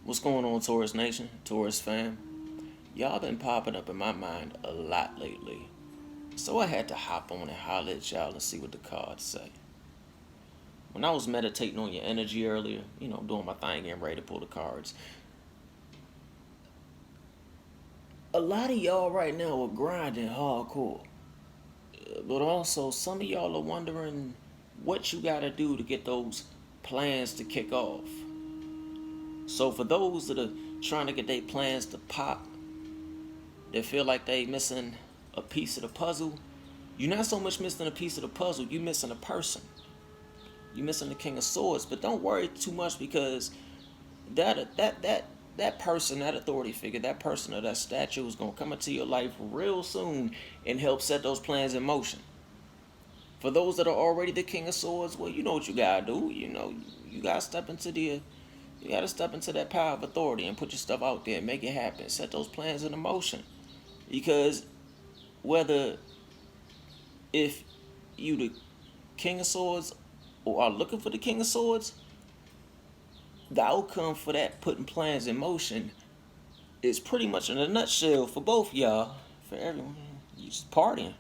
What's going on, Taurus Nation, Taurus fam? Y'all been popping up in my mind a lot lately. So I had to hop on and holler at y'all and see what the cards say. When I was meditating on your energy earlier, doing my thing, getting ready to pull the cards, a lot of y'all right now are grinding hardcore. But also, some of y'all are wondering what you gotta do to get those plans to kick off. So for those that are trying to get their plans to pop, they feel like they missing a piece of the puzzle. You're not so much missing a piece of the puzzle, you're missing a person. You're missing the King of Swords. But don't worry too much, because that person, that authority figure, that person or that statue is gonna come into your life real soon and help set those plans in motion. For those that are already the King of Swords, well, you know what you gotta do. You gotta step into that power of authority and put your stuff out there and make it happen. Set those plans into motion. Because whether if you the King of Swords or are looking for the King of Swords, the outcome for that putting plans in motion is pretty much in a nutshell for both y'all, for everyone. You just partying.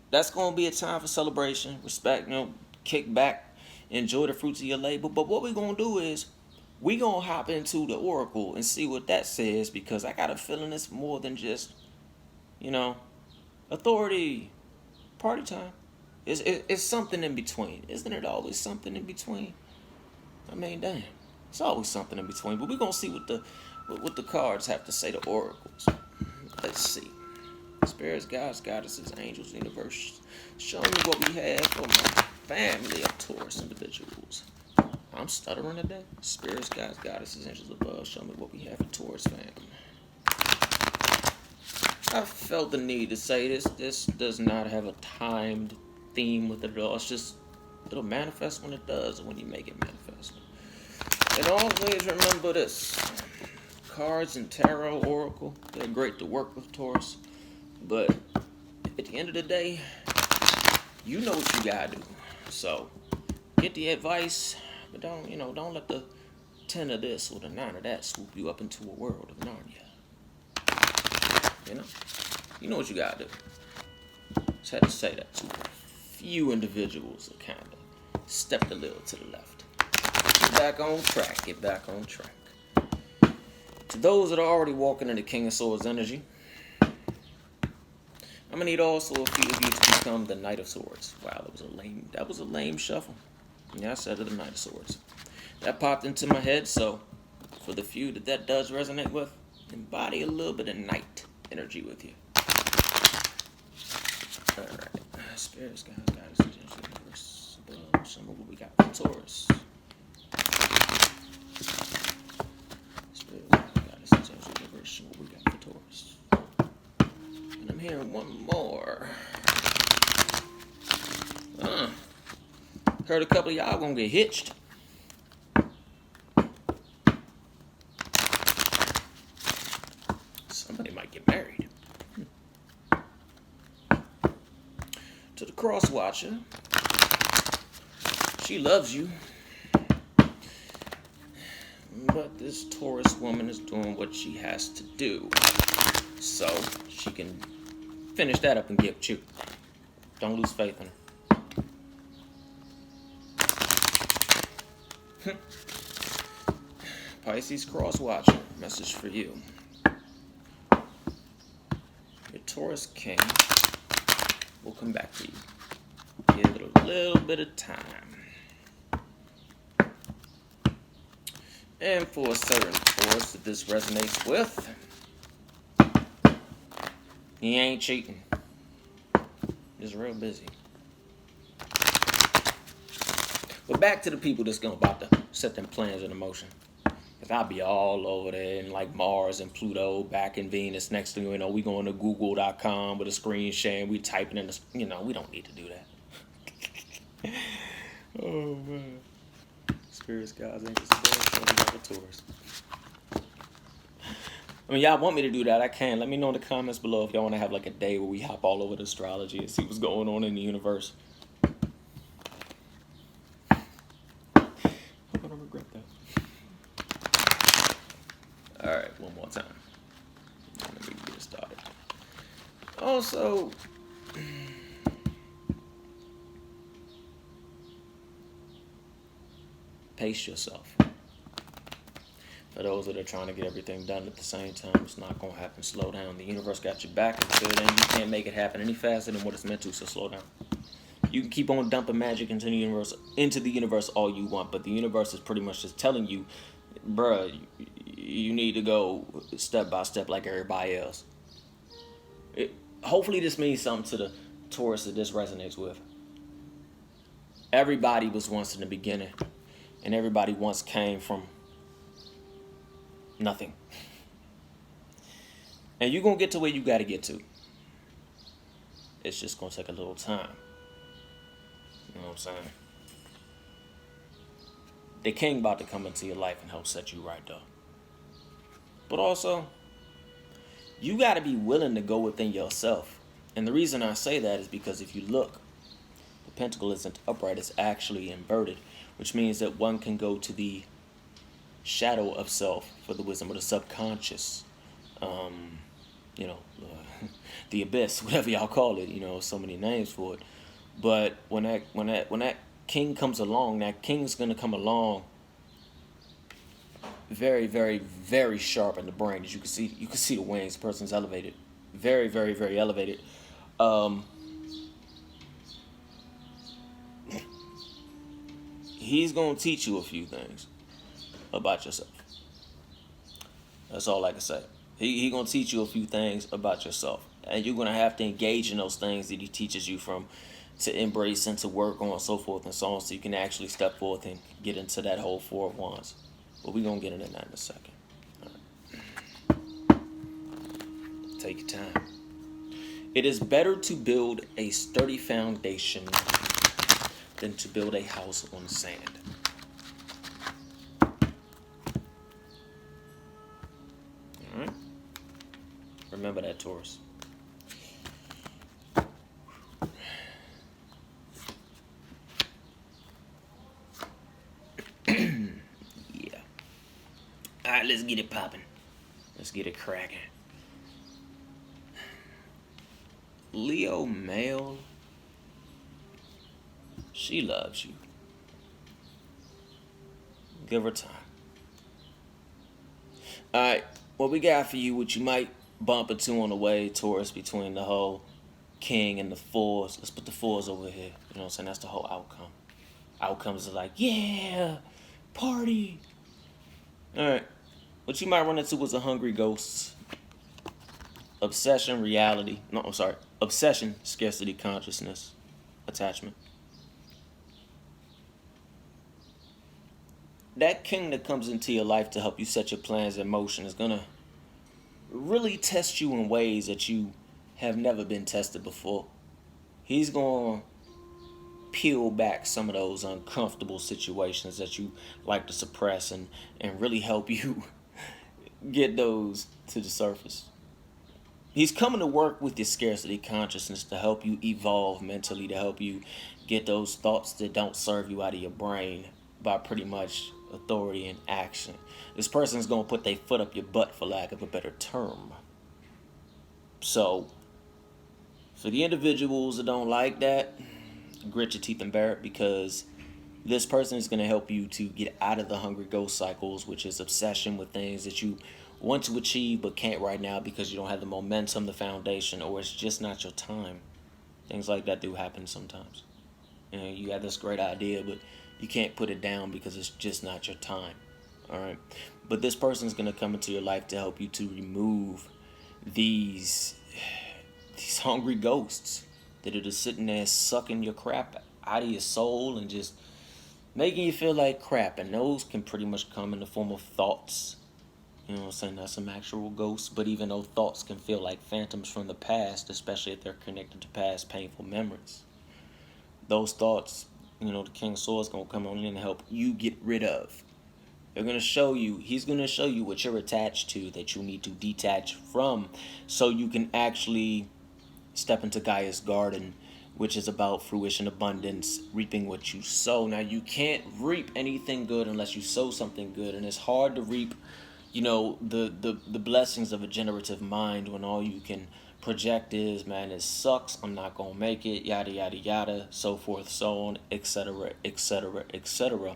That's gonna be a time for celebration, respect, kick back, enjoy the fruits of your labor. But what we're gonna do is we gonna hop into the oracle and see what that says, because I got a feeling it's more than just, authority, party time. It's something in between. Isn't it always something in between? I mean, damn, it's always something in between. But we're gonna see what the cards have to say, the oracles. Let's see. Spirits, gods, goddesses, angels, universe. Show me what we have for my family of Taurus individuals. I'm stuttering today. Spirits, gods, goddesses, angels above. Show me what we have for Taurus family. I felt the need to say this. This does not have a timed theme with it at all. It's just, it'll manifest when it does, when you make it manifest. And always remember this. Cards and tarot, oracle, they're great to work with, Taurus. But at the end of the day, you know what you gotta do. So get the advice, but don't let the 10 of this or the 9 of that swoop you up into a world of Narnia. You know what you gotta do. Just had to say that to a few individuals that kind of stepped a little to the left. Get back on track. To those that are already walking in the King of Swords energy, I'm gonna need also a few of you to become the Knight of Swords. Wow, that was a lame shuffle. Yeah, I said it, the Knight of Swords. That popped into my head, so for the few that does resonate with, embody a little bit of Knight energy with you. Alright. Spirits, guys, goddesses, universe above. Some of what we got for Taurus. Spirits, goddesses, universe. Some of what we got for Taurus. And I'm hearing one more. Heard a couple of y'all gonna get hitched. Somebody might get married. To the cross watcher, she loves you, but this Taurus woman is doing what she has to do so she can finish that up and get with you. Don't lose faith in her. Pisces cross watcher, message for you. Your Taurus king will come back to you. Give it a little bit of time. And for a certain Taurus that this resonates with, he ain't cheating. He's real busy. But back to the people that's about to set them plans into motion. Because I'll be all over there in like Mars and Pluto, back in Venus. Next thing you know, we going to google.com with a screen share and we typing in the, we don't need to do that. Oh, man. Spirits, gods, angels, above, Taurus. I mean, y'all want me to do that, I can. Let me know in the comments below if y'all want to have like a day where we hop all over the astrology and see what's going on in the universe. Hope I don't regret that. also, pace yourself. For those that are trying to get everything done at the same time, it's not going to happen. Slow down. The universe got your back until then. You can't make it happen any faster than what it's meant to, so slow down. You can keep on dumping magic into the universe all you want, but the universe is pretty much just telling you, bruh, you need to go step by step like everybody else. Hopefully this means something to the Taurus that this resonates with. Everybody was once in the beginning, and everybody once came from nothing. And you're going to get to where you got to get to. It's just going to take a little time. You know what I'm saying? The king about to come into your life and help set you right, though. But also, you got to be willing to go within yourself. And the reason I say that is because if you look, the pentacle isn't upright, it's actually inverted, which means that one can go to the shadow of self for the wisdom, or the subconscious, the abyss, whatever y'all call it. So many names for it. But when that king comes along, that king's gonna come along very, very, very sharp in the brain. As you can see the wings. The person's elevated, very, very, very elevated. He's gonna teach you a few things about yourself. That's all I can say. He gonna teach you a few things about yourself, and you're gonna have to engage in those things that he teaches you from, to embrace and to work on, so forth and so on, so you can actually step forth and get into that whole Four of Wands. But we're gonna get into that in a second. All right. Take your time. It is better to build a sturdy foundation than to build a house on sand. Alright? Remember that, Taurus. Yeah. Alright, let's get it popping. Let's get it cracking. Leo male. She loves you. Give her time. Alright, what we got for you, what you might bump into on the way, Taurus, between the whole king and the fours. Let's put the fours over here. You know what I'm saying? That's the whole outcome. Outcomes are like, yeah, party. Alright. What you might run into was a hungry ghost. Obsession, reality. No, I'm sorry. Obsession, scarcity, consciousness, attachment. That king that comes into your life to help you set your plans in motion is going to really test you in ways that you have never been tested before. He's going to peel back some of those uncomfortable situations that you like to suppress and really help you get those to the surface. He's coming to work with your scarcity consciousness to help you evolve mentally, to help you get those thoughts that don't serve you out of your brain by pretty much authority and action. This person's going to put their foot up your butt, for lack of a better term. So, for the individuals that don't like that, grit your teeth and bear it, because this person is going to help you to get out of the hungry ghost cycles, which is obsession with things that you want to achieve but can't right now because you don't have the momentum, the foundation, or it's just not your time. Things like that do happen sometimes. You have this great idea, but you can't put it down because it's just not your time. All right. But this person is going to come into your life to help you to remove these hungry ghosts that are just sitting there sucking your crap out of your soul and just making you feel like crap. And those can pretty much come in the form of thoughts. You know what I'm saying? Not some actual ghosts, but even though thoughts can feel like phantoms from the past, especially if they're connected to past painful memories. Those thoughts, the King of Swords is going to come on in and help you get rid of. He's going to show you what you're attached to that you need to detach from, so you can actually step into Gaia's garden, which is about fruition, abundance, reaping what you sow. Now, you can't reap anything good unless you sow something good, and it's hard to reap the blessings of a generative mind when all you can project is, man, it sucks, I'm not gonna make it, yada yada yada, so forth, so on, etc., etc., etc.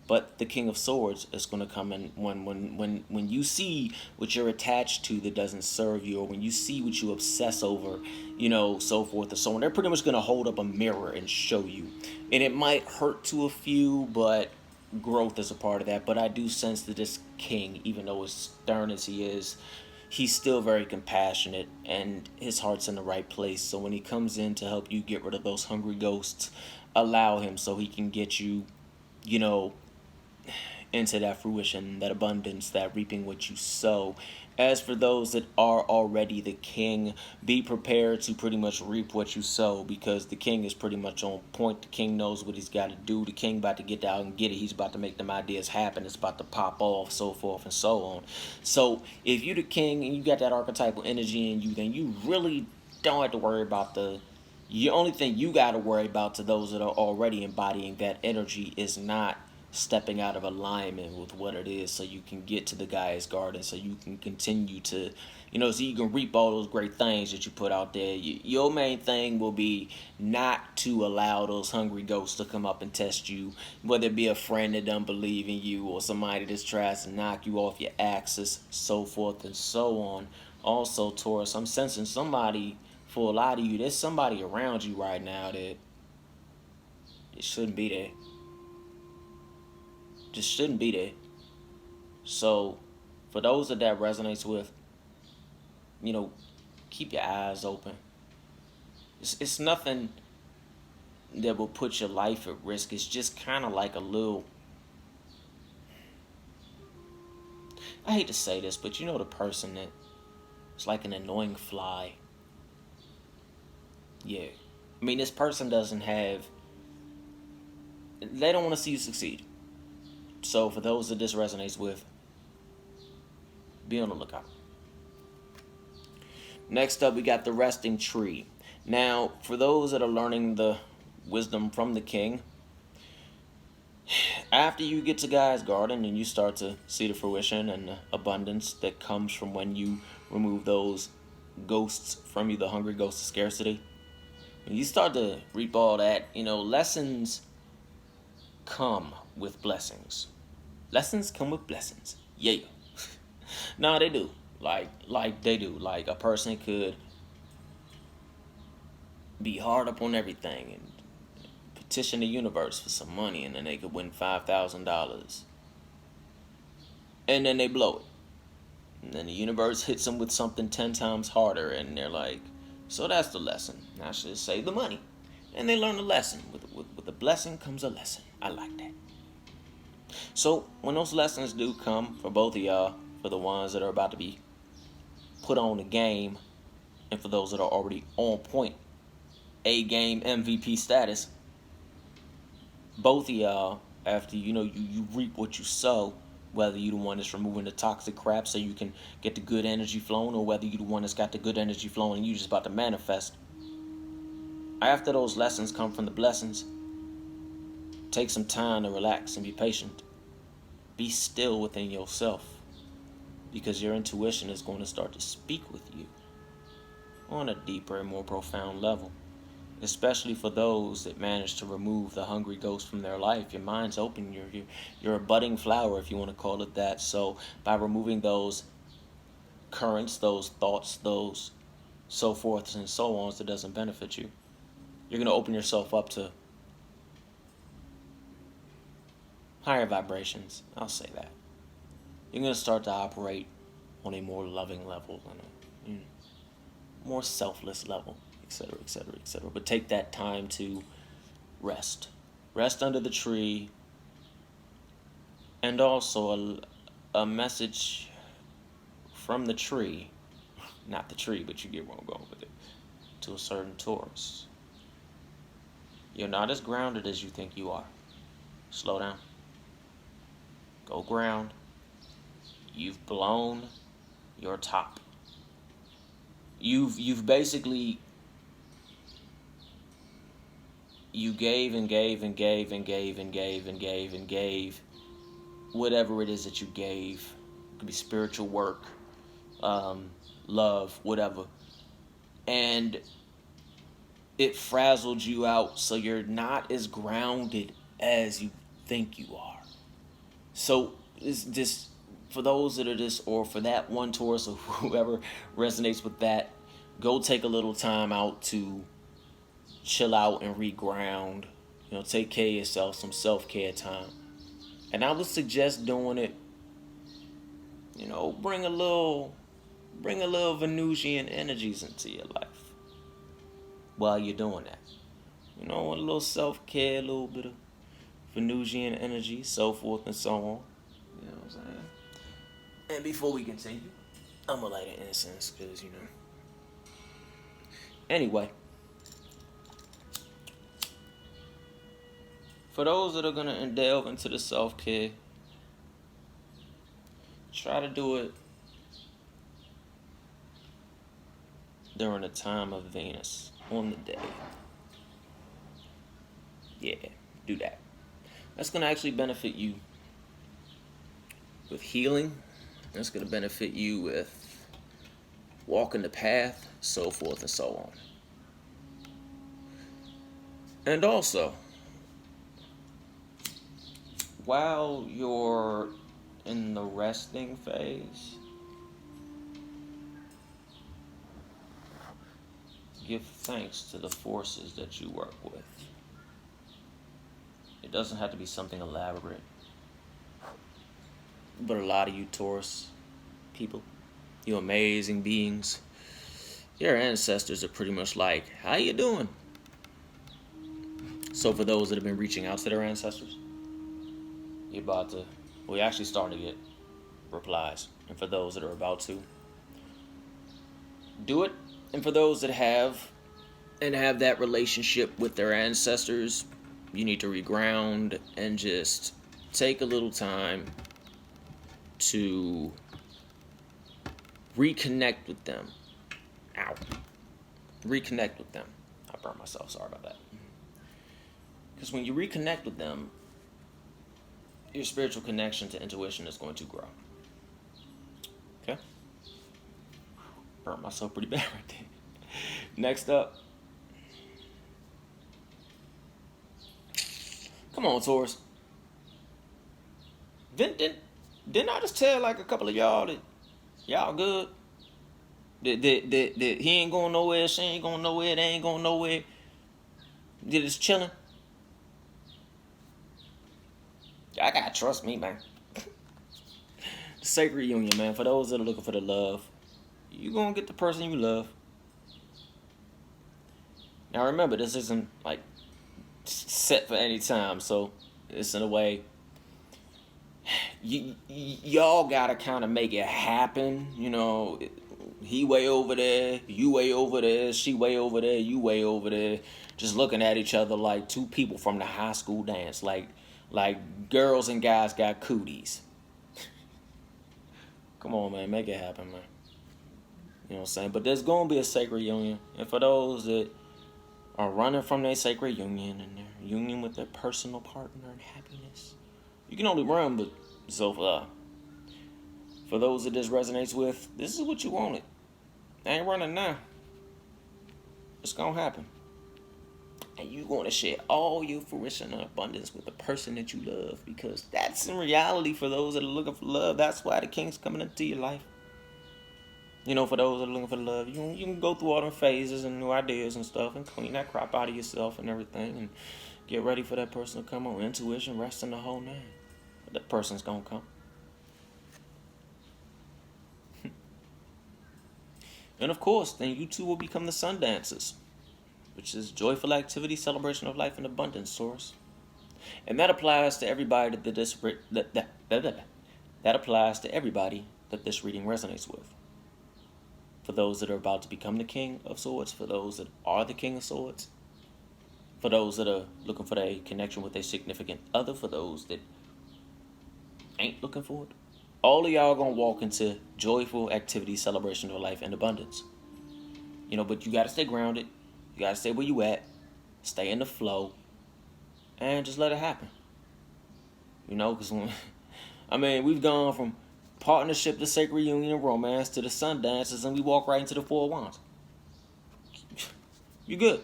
But the King of Swords is going to come in when you see what you're attached to that doesn't serve you, or when you see what you obsess over, so forth and so on. They're pretty much going to hold up a mirror and show you. And it might hurt to a few, but growth is a part of that. But I do sense that this king, even though as stern as he is, he's still very compassionate and his heart's in the right place. So when he comes in to help you get rid of those hungry ghosts, allow him so he can get you, you know, into that fruition, that abundance, that reaping what you sow. As for those that are already the king, be prepared to pretty much reap what you sow, because the king is pretty much on point. The king knows what he's got to do. The king about to get out and get it. He's about to make them ideas happen. It's about to pop off, so forth and so on. So if you're the king and you got that archetypal energy in you, then you really don't have to worry about the only thing you got to worry about, to those that are already embodying that energy, is not stepping out of alignment with what it is, so you can get to the guy's garden, so you can continue to, so you can reap all those great things that you put out there. Your main thing will be not to allow those hungry ghosts to come up and test you, whether it be a friend that don't believe in you, or somebody that tries to knock you off your axis, so forth and so on. Also, Taurus, I'm sensing somebody, for a lot of you, there's somebody around you right now that it shouldn't be there. Just shouldn't be there. So for those that resonates with, keep your eyes open. It's nothing that will put your life at risk. It's just kind of like a little, I hate to say this, but the person that it's like an annoying fly. Yeah. I mean, this person they don't want to see you succeed. So for those that this resonates with, be on the lookout. Next up, we got the resting tree. Now, for those that are learning the wisdom from the king, after you get to Guy's garden and you start to see the fruition and the abundance that comes from when you remove those ghosts from you, the hungry ghosts of scarcity, when you start to reap all that, lessons come with blessings. Lessons come with blessings. Yeah. No, they do. Like they do. Like a person could be hard up on everything and petition the universe for some money, and then they could win $5,000. And then they blow it. And then the universe hits them with something 10 times harder, and they're like, so that's the lesson. I should save the money. And they learn the lesson. With the blessing comes a lesson. I like that. So when those lessons do come for both of y'all, for the ones that are about to be put on the game, and for those that are already on point, A-game MVP status, both of y'all, after you reap what you sow, whether you the one that's removing the toxic crap so you can get the good energy flowing, or whether you the one that's got the good energy flowing and you just about to manifest. After those lessons come from the blessings, take some time to relax and be patient. Be still within yourself, because your intuition is going to start to speak with you on a deeper and more profound level. Especially for those that manage to remove the hungry ghost from their life. Your mind's open. You're a budding flower, if you want to call it that. So by removing those currents, those thoughts, those so forths and so ons that doesn't benefit you, you're going to open yourself up to higher vibrations. I'll say that. You're going to start to operate on a more loving level, and a more selfless level, etc., etc., etc. But take that time to rest. Rest under the tree. And also a message from the tree, not the tree, but you get where I'm going with it, to a certain Taurus. You're not as grounded as you think you are. Slow down. Go ground. You've blown your top. You've basically, you gave and gave and gave and gave and gave and gave and gave whatever it is that you gave. It could be spiritual work, love, whatever. and it frazzled you out, so you're not as grounded as you think you are. So it's just for those that are this, or for that one Taurus or whoever resonates with that, go take a little time out to chill out and reground. Take care of yourself, some self-care time. And I would suggest doing it, bring a little Venusian energies into your life while you're doing that. A little self-care, a little bit of Venusian energy, so forth and so on. You know what I'm saying? And before we continue, I'm going to light an incense because, Anyway. For those that are going to delve into the self-care, try to do it during the time of Venus on the day. Yeah, do that. That's going to actually benefit you with healing. That's going to benefit you with walking the path, so forth and so on. And also, while you're in the resting phase, give thanks to the forces that you work with. It doesn't have to be something elaborate. But a lot of you Taurus people, you amazing beings, your ancestors are pretty much like, how you doing? So for those that have been reaching out to their ancestors, you're about to, you're actually starting to get replies. And for those that are about to, do it. And for those that have that relationship with their ancestors, you need to reground and just take a little time to reconnect with them. Ow. Reconnect with them. I burned myself, sorry about that. Because when you reconnect with them, your spiritual connection to intuition is going to grow. Okay? Burnt myself pretty bad right there. Next up. Come on, Taurus. Didn't I just tell like a couple of y'all that y'all good? That he ain't going nowhere, she ain't going nowhere, they ain't going nowhere. That it's chilling. I gotta trust me, man. The sacred union, man. For those that are looking for the love, you gonna get the person you love. Now remember, this isn't like set for any time, so it's in a way y'all gotta kind of make it happen. He way over there, you way over there, she way over there, you way over there, just looking at each other like two people from the high school dance, like girls and guys got cooties. Come on, man, make it happen, man. You know what I'm saying? But there's gonna be a sacred union, and for those that are running from their sacred union and their union with their personal partner and happiness, you can only run, but so far. For those that this resonates with, this is what you wanted. I ain't running now. It's gonna happen. And you want to share all your fruition and abundance with the person that you love, because that's in reality for those that are looking for love. That's why the king's coming into your life. For those that are looking for love, you can go through all them phases and new ideas and stuff and clean that crap out of yourself and everything and get ready for that person to come on. Intuition, rest in the whole name. But that person's going to come. And of course, then you two will become the sun dancers, which is joyful activity, celebration of life, and abundance, Taurus. And that applies to everybody that applies to everybody that this reading resonates with. For those that are about to become the King of Swords, for those that are the King of Swords, for those that are looking for a connection with a significant other, for those that ain't looking for it, all of y'all gonna walk into joyful activity, celebration of life, and abundance. But you gotta stay grounded. You gotta stay where you at. Stay in the flow. And just let it happen. Because we've gone from partnership to sacred union and romance to the sun dances, and we walk right into the Four of Wands. You good.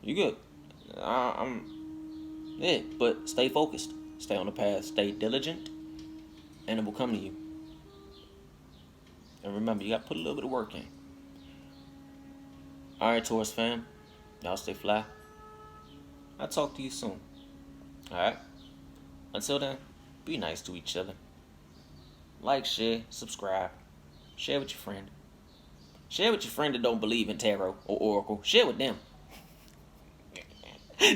You good. I'm yeah, but stay focused. Stay on the path. Stay diligent, and it will come to you. And remember, you got to put a little bit of work in. All right, Taurus fam. Y'all stay fly. I'll talk to you soon. All right. Until then, be nice to each other. Like, share, subscribe. Share with your friend. Share with your friend that don't believe in tarot or oracle. Share with them.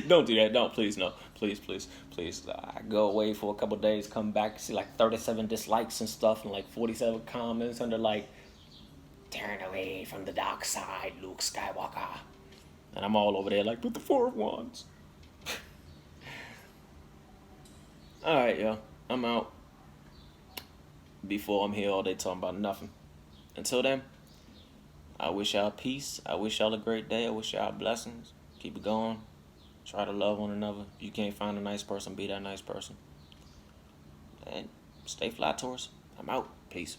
Don't do that. Don't, please, no. Please, please, please. I go away for a couple days, come back, see like 37 dislikes and stuff, and like 47 comments under like, turn away from the dark side, Luke Skywalker. And I'm all over there like, with the 4 of Wands. Alright, yo. I'm out. Before I'm here all day talking about nothing. Until then, I wish y'all peace. I wish y'all a great day. I wish y'all blessings. Keep it going. Try to love one another. If you can't find a nice person, be that nice person. And stay fly, Taurus. I'm out. Peace.